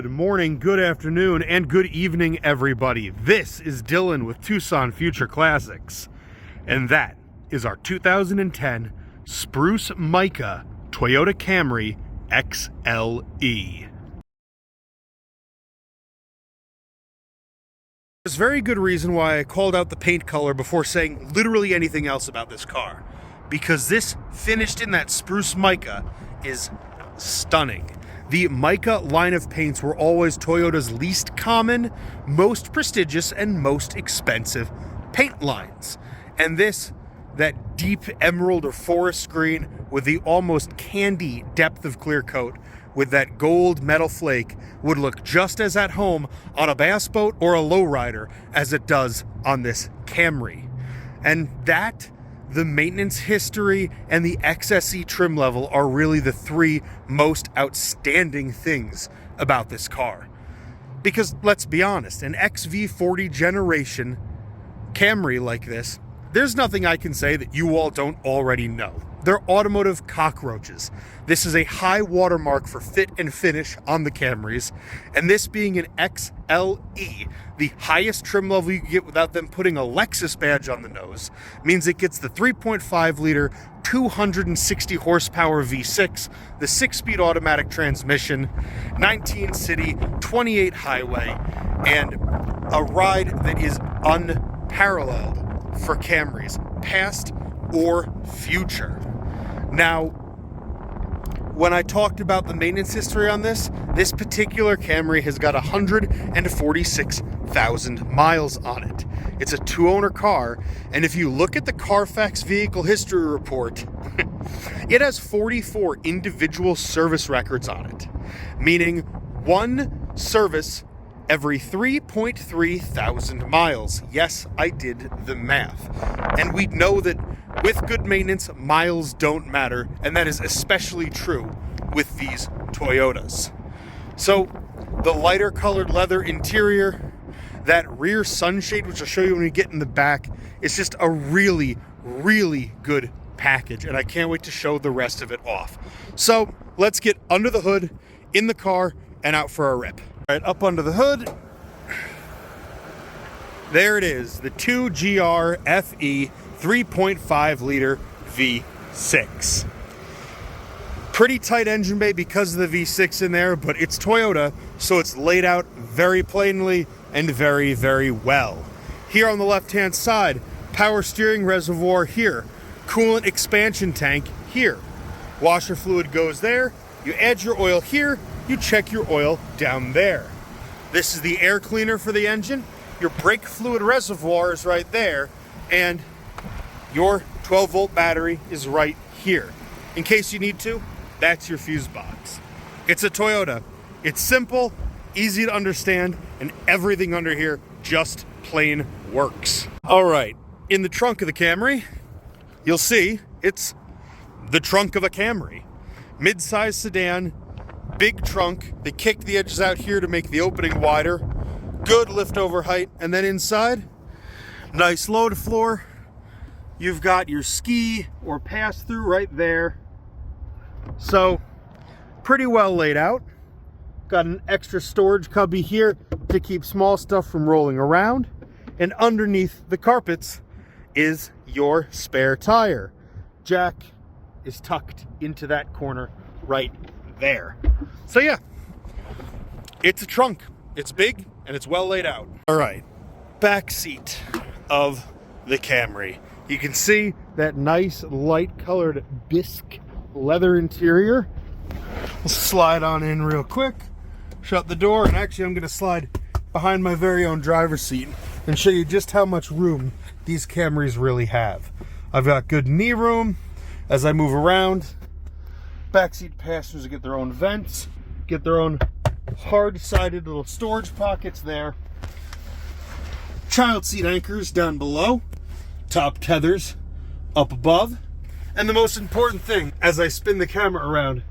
Good morning, good afternoon, and good evening, everybody. This is Dylan with Tucson Future Classics, and that is our 2010 Spruce Mica Toyota Camry XLE. There's very good reason why I called out the paint color before saying literally anything else about this car, because this finished in that Spruce Mica is stunning. The Mica line of paints were always Toyota's least common, most prestigious, and most expensive paint lines. And this, that deep emerald or forest green with the almost candy depth of clear coat with that gold metal flake, would look just as at home on a bass boat or a lowrider as it does on this Camry. And that, the maintenance history, and the XLE trim level are really the three most outstanding things about this car. Because let's be honest, an XV40 generation Camry like this, there's nothing I can say that you all don't already know. They're automotive cockroaches. This is a high watermark for fit and finish on the Camrys, and this being an XLE, the highest trim level you can get without them putting a Lexus badge on the nose, means it gets the 3.5 liter, 260 horsepower V6, the 6-speed automatic transmission, 19 city, 28 highway, and a ride that is unparalleled for Camrys, past or future. Now, when I talked about the maintenance history on this particular Camry has got 146,000 miles on it. It's a two-owner car, and if you look at the Carfax vehicle history report, it has 44 individual service records on it, meaning one service every 3.3 thousand miles. Yes, I did the math. And we know that with good maintenance, miles don't matter, and that is especially true with these Toyotas. So, the lighter colored leather interior, that rear sunshade, which I'll show you when we get in the back, is just a really, really good package, and I can't wait to show the rest of it off. So, let's get under the hood, in the car, and out for a rip. All right, up under the hood. There it is, the 2GR FE 3.5 liter V6. Pretty tight engine bay because of the V6 in there, but it's Toyota, so it's laid out very plainly and very, very well. Here on the left-hand side, power steering reservoir here, coolant expansion tank here. Washer fluid goes there, you add your oil here, you check your oil down there. This is the air cleaner for the engine. Your brake fluid reservoir is right there, and your 12-volt battery is right here. In case you need to, that's your fuse box. It's a Toyota. It's simple, easy to understand, and everything under here just plain works. All right, in the trunk of the Camry, you'll see it's the trunk of a Camry. Mid-size sedan, big trunk. They kicked the edges out here to make the opening wider. Good lift over height. And then inside, nice load floor. You've got your ski or pass through right there. So pretty well laid out. Got an extra storage cubby here to keep small stuff from rolling around. And underneath the carpets is your spare tire. Jack is tucked into that corner right there. So yeah, it's a trunk. It's big and it's well laid out. All right, back seat of the Camry. You can see that nice light colored bisque leather interior. We'll slide on in real quick, shut the door, and actually I'm gonna slide behind my very own driver's seat and show you just how much room these Camrys really have. I've got good knee room as I move around. Backseat passengers get their own vents, get their own hard-sided little storage pockets there. Child seat anchors down below. Top tethers up above. And the most important thing, as I spin the camera around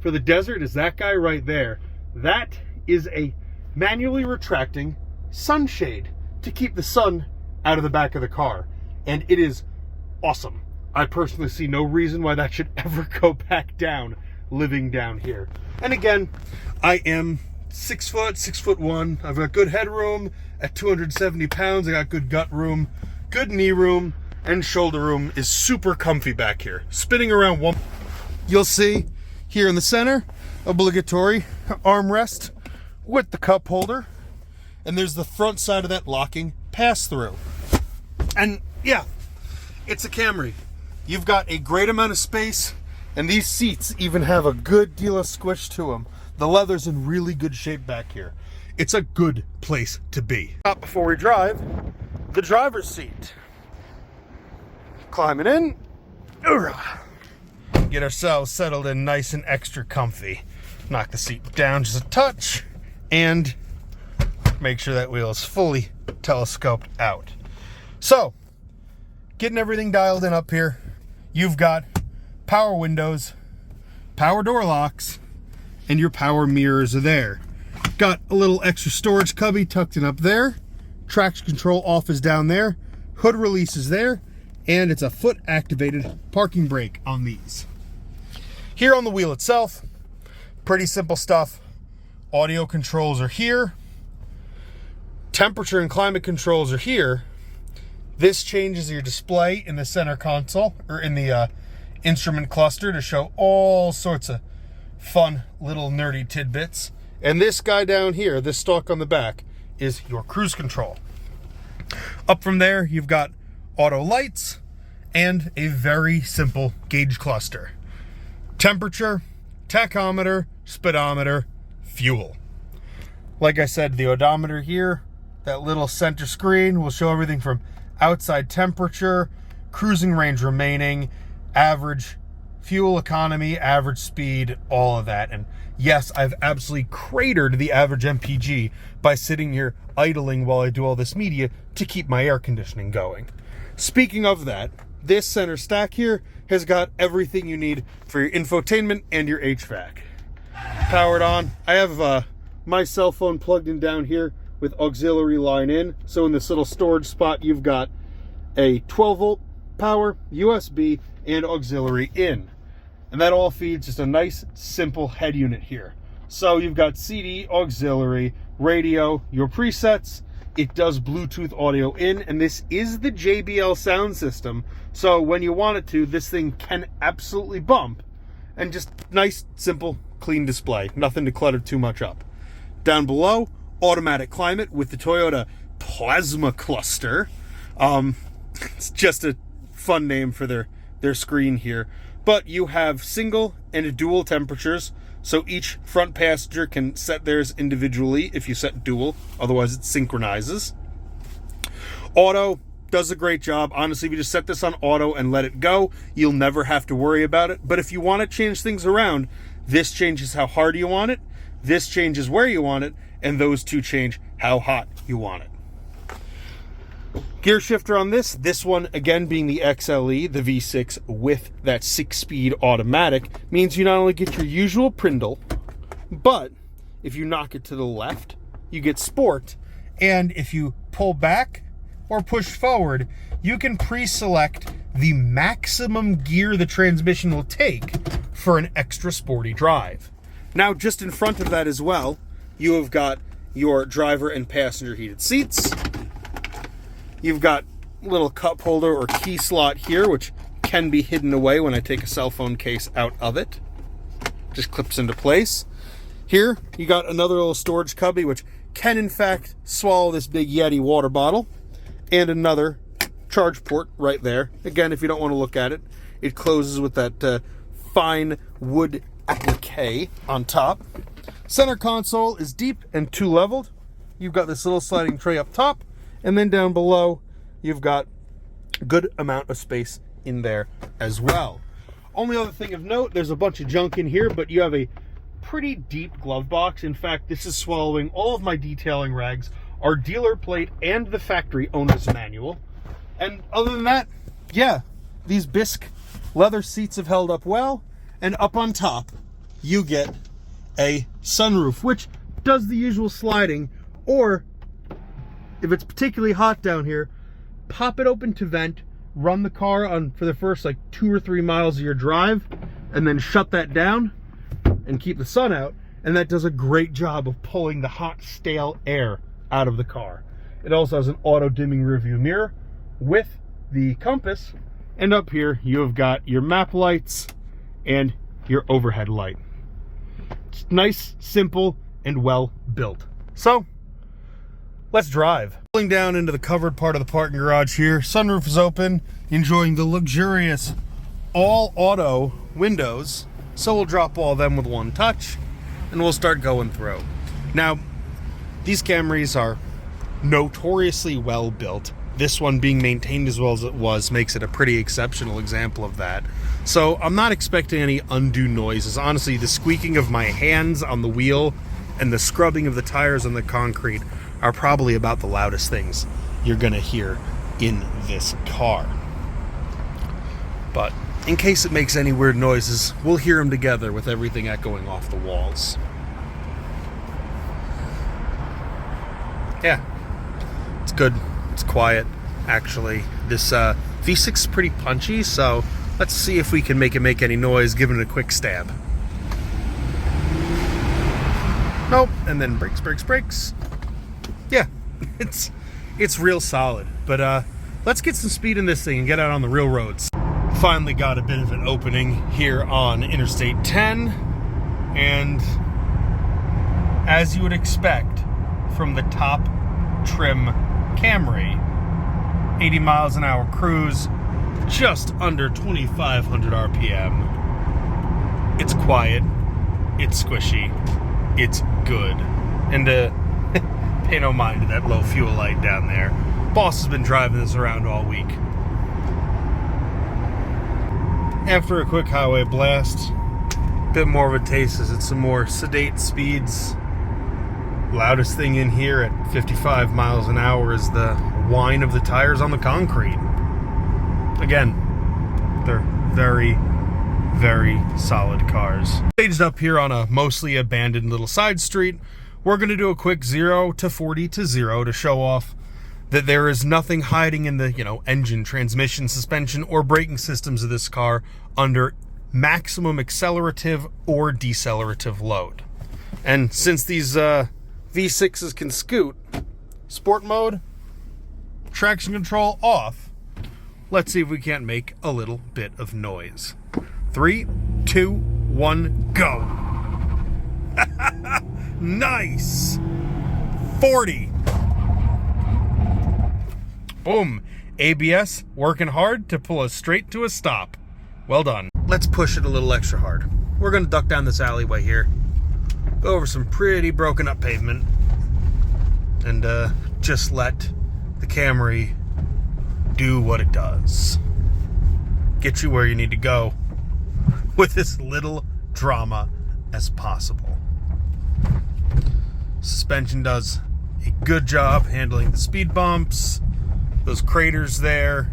for the desert, is that guy right there. That is a manually retracting sunshade to keep the sun out of the back of the car. And it is awesome. I personally see no reason why that should ever go back down living down here. And again, I am 6'1". I've got good headroom at 270 pounds. I got good gut room, good knee room, and shoulder room is super comfy back here. Spinning around one, you'll see here in the center, obligatory armrest with the cup holder. And there's the front side of that locking pass-through. And yeah, it's a Camry. You've got a great amount of space, and these seats even have a good deal of squish to them. The leather's in really good shape back here. It's a good place to be. Before we drive, the driver's seat. Climbing in. Get ourselves settled in nice and extra comfy. Knock the seat down just a touch, and make sure that wheel is fully telescoped out. So, getting everything dialed in up here, you've got power windows, power door locks, and your power mirrors are there. Got a little extra storage cubby tucked in up there. Traction control off is down there. Hood release is there. And it's a foot activated parking brake on these. Here on the wheel itself, pretty simple stuff. Audio controls are here. Temperature and climate controls are here. This changes your display in the center console, or in the instrument cluster, to show all sorts of fun little nerdy tidbits. And this guy down here, this stalk on the back, is your cruise control. Up from there, you've got auto lights and a very simple gauge cluster. Temperature, tachometer, speedometer, fuel. Like I said, the odometer here, that little center screen will show everything from outside temperature, cruising range remaining, average fuel economy, average speed, all of that. And yes, I've absolutely cratered the average MPG by sitting here idling while I do all this media to keep my air conditioning going. Speaking of that, this center stack here has got everything you need for your infotainment and your HVAC. Powered on. I have my cell phone plugged in down here with auxiliary line in. So in this little storage spot, you've got a 12-volt power, USB, and auxiliary in. And that all feeds just a nice, simple head unit here. So you've got CD, auxiliary, radio, your presets. It does Bluetooth audio in, and this is the JBL sound system. So when you want it to, this thing can absolutely bump. And just nice, simple, clean display. Nothing to clutter too much up. Down below, automatic climate with the Toyota Plasma Cluster. It's just a fun name for their screen here. But you have single and dual temperatures, so each front passenger can set theirs individually if you set dual, otherwise it synchronizes. Auto does a great job. Honestly, if you just set this on auto and let it go, you'll never have to worry about it. But if you want to change things around, this changes how hard you want it, this changes where you want it, and those two change how hot you want it. Gear shifter on this one again being the XLE, the V6 with that 6-speed automatic, means you not only get your usual Prindle, but if you knock it to the left, you get Sport, and if you pull back or push forward, you can pre-select the maximum gear the transmission will take for an extra sporty drive. Now, just in front of that as well, you have got your driver and passenger heated seats. You've got a little cup holder or key slot here, which can be hidden away when I take a cell phone case out of it. Just clips into place. Here, you got another little storage cubby, which can in fact swallow this big Yeti water bottle, and another charge port right there. Again, if you don't want to look at it, it closes with that fine wood applique on top. Center console is deep and 2-leveled. You've got this little sliding tray up top, and then down below, you've got a good amount of space in there as well. Only other thing of note, there's a bunch of junk in here, but you have a pretty deep glove box. In fact, this is swallowing all of my detailing rags, our dealer plate, and the factory owner's manual. And other than that, yeah, these Bisque leather seats have held up well. And up on top, you get a sunroof, which does the usual sliding, or if it's particularly hot down here, pop it open to vent, run the car on for the first like 2 or 3 miles of your drive, and then shut that down and keep the sun out. and that does a great job of pulling the hot, stale air out of the car. It also has an auto-dimming rearview mirror with the compass, and up here you have got your map lights and your overhead light. It's nice, simple, and well built. So, let's drive. Pulling down into the covered part of the parking garage here. Sunroof is open, enjoying the luxurious all-auto windows. So we'll drop all of them with one touch, and we'll start going through. Now, these Camrys are notoriously well built. This one being maintained as well as it was makes it a pretty exceptional example of that. So I'm not expecting any undue noises. Honestly, the squeaking of my hands on the wheel and the scrubbing of the tires on the concrete are probably about the loudest things you're gonna hear in this car. But in case it makes any weird noises, we'll hear them together with everything echoing off the walls. Yeah, it's good. It's quiet, actually. This V6 is pretty punchy, so let's see if we can make it make any noise, giving it a quick stab. Nope, and then brakes, brakes, brakes. Yeah, it's real solid. But let's get some speed in this thing and get out on the real roads. Finally got a bit of an opening here on Interstate 10, and as you would expect from the top trim Camry, 80 miles an hour cruise, just under 2,500 RPM. It's quiet, it's squishy, it's good, and pay no mind to that low fuel light down there. Boss has been driving this around all week. After a quick highway blast, a bit more of a taste as it's some more sedate speeds. Loudest thing in here at 55 miles an hour is the whine of the tires on the concrete. Again, they're very, very solid cars. Staged up here on a mostly abandoned little side street, we're going to do a quick 0 to 40 to 0 to show off that there is nothing hiding in the, engine, transmission, suspension, or braking systems of this car under maximum accelerative or decelerative load. And since these V6s can scoot, sport mode, traction control off, let's see if we can't make a little bit of noise. 3, 2, 1, go. Nice. 40. Boom. ABS working hard to pull us straight to a stop. Well done. Let's push it a little extra hard. We're going to duck down this alleyway here, go over some pretty broken up pavement, and just let the Camry do what it does. Get you where you need to go with as little drama as possible. Suspension does a good job handling the speed bumps. Those craters there.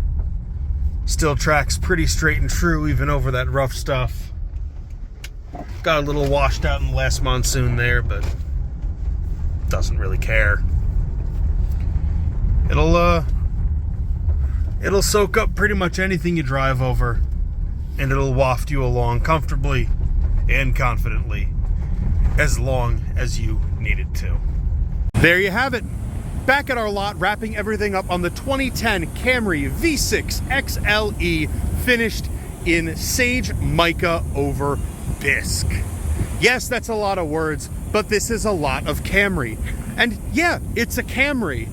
Still tracks pretty straight and true even over that rough stuff. Got a little washed out in the last monsoon there, but doesn't really care. It'll soak up pretty much anything you drive over, and it'll waft you along comfortably and confidently as long as you need it to. There you have it. Back at our lot, wrapping everything up on the 2010 Camry V6 XLE, finished in Sage Mica over Bisque. Yes, that's a lot of words, but this is a lot of Camry. And yeah, it's a Camry.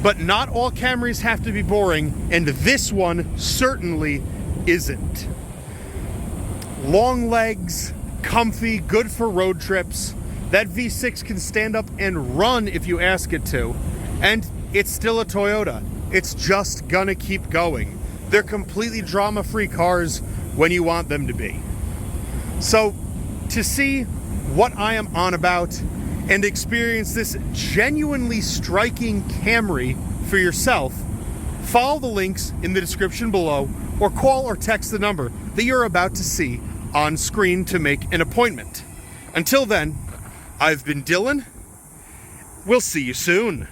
But not all Camrys have to be boring, and this one certainly isn't. Long legs, comfy, good for road trips. That V6 can stand up and run if you ask it to. And it's still a Toyota. It's just gonna keep going. They're completely drama-free cars when you want them to be. So, to see what I am on about and experience this genuinely striking Camry for yourself, follow the links in the description below or call or text the number that you're about to see on screen to make an appointment. Until then, I've been Dylan. We'll see you soon.